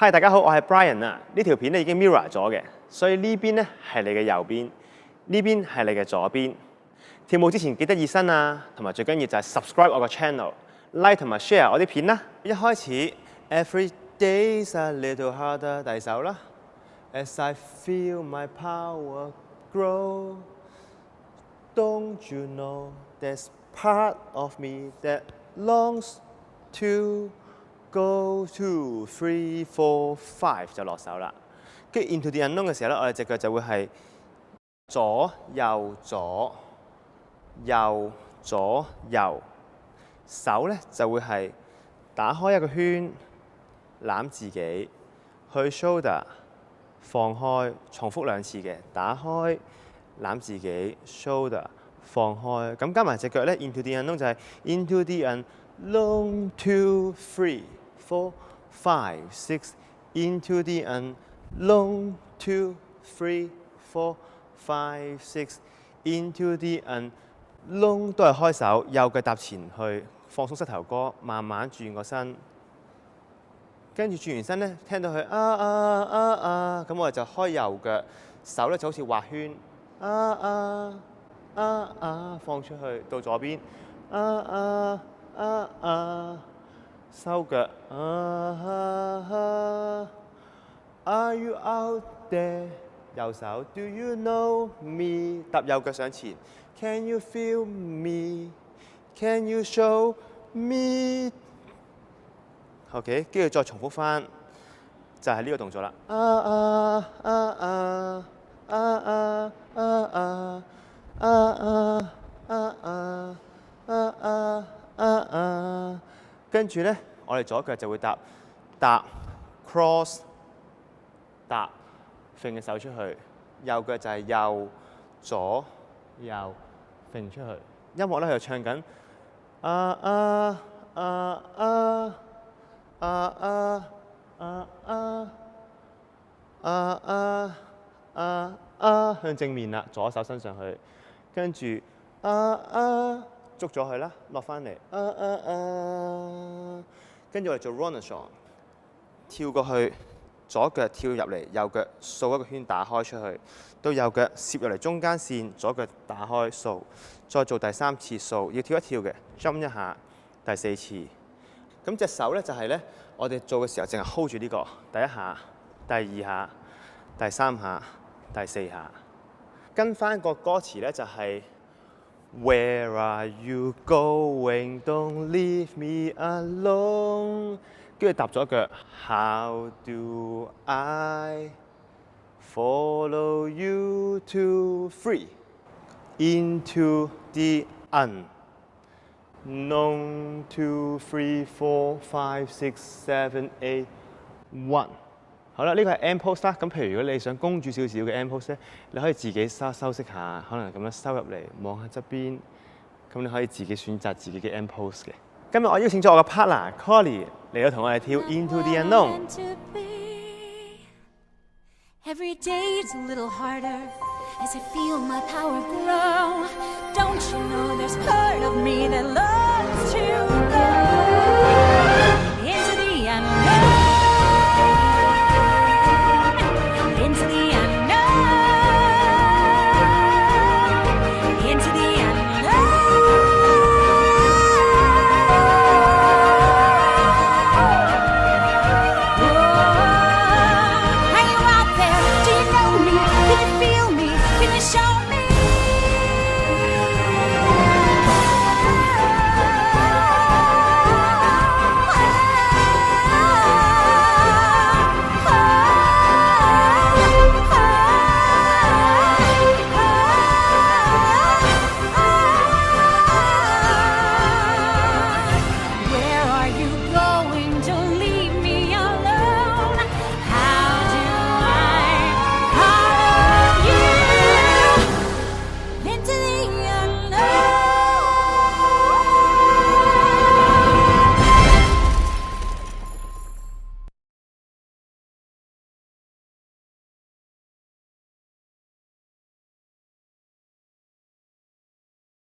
Hi， 大家好，我係 Brian 啊。呢條片咧已經 mirror 咗嘅，所以呢邊咧係你嘅右邊，呢邊係你嘅左邊。跳舞之前記得熱身啊，同埋最緊要就係 subscribe 我個 channel、like 同埋 share 我啲片啦。一開始 Every day's a little harder， 第二首啦。As I feel my power grow, don't you know there's part of me that longs to go 2, 3, 4, 5就落手啦。跟住 into the unknown 嘅時候咧，我哋隻腳就會係左右左右左右，手咧就會係打開一個圈，攬自己去 shoulder 放開，重複2次嘅，打開攬自己 shoulder 放開，咁加埋隻腳咧 into the unknown 就係 into the unknown 2, 3, 4, 5, 6 into the unknown 2, 3, 4, 5, 6 into the unknown 都係開手，右腳踏前去，放鬆膝頭哥，慢慢轉個身。跟住轉完身咧，聽到佢咁我哋就開右腳，手咧就好似畫圈，放出去到左邊，收腳，Are you out there？ 右手 Do you know me？ 踏右腳上前 Can you feel me？Can you show me？OK， 跟住再重複翻，就係呢個動作啦。跟住咧，我哋左腳就會踏 cross 踏揈嘅手出去，右腳就係右左右揈出去。音樂咧佢就唱緊向正面啦，左手伸上去，跟住捉咗佢啦，落翻嚟，跟住我哋做 Renaissance， 跳過去，左腳跳入嚟，右腳掃一個圈打開出去，到右腳攝入嚟中間線，左腳打開掃，再做第3次掃，要跳一跳嘅 ，jump 一下，第4次。咁隻手咧就係咧，我哋做嘅時候淨係 hold 住呢個，第1下、第2下、第3下、第4下。跟翻個歌詞咧就係 Where are you going? Don't leave me alone。跟住踏咗腳 How do I follow you to free into the unknown 2, 3, 4, 5, 6, 7, 8, 1。好啦，呢個係 end pose 啦。咁譬如如果你想公主少少嘅 end pose 咧，你可以自己修飾下，可能咁樣收入嚟，望下側邊。咁你可以自己選擇自己嘅 end pose 嘅。今日我邀請咗我嘅 partner Colly 嚟到同我哋跳 Into the Unknown。Every day it's a little harder as I feel my power grow. Don't you know there's part of me that loves to go into the unknown?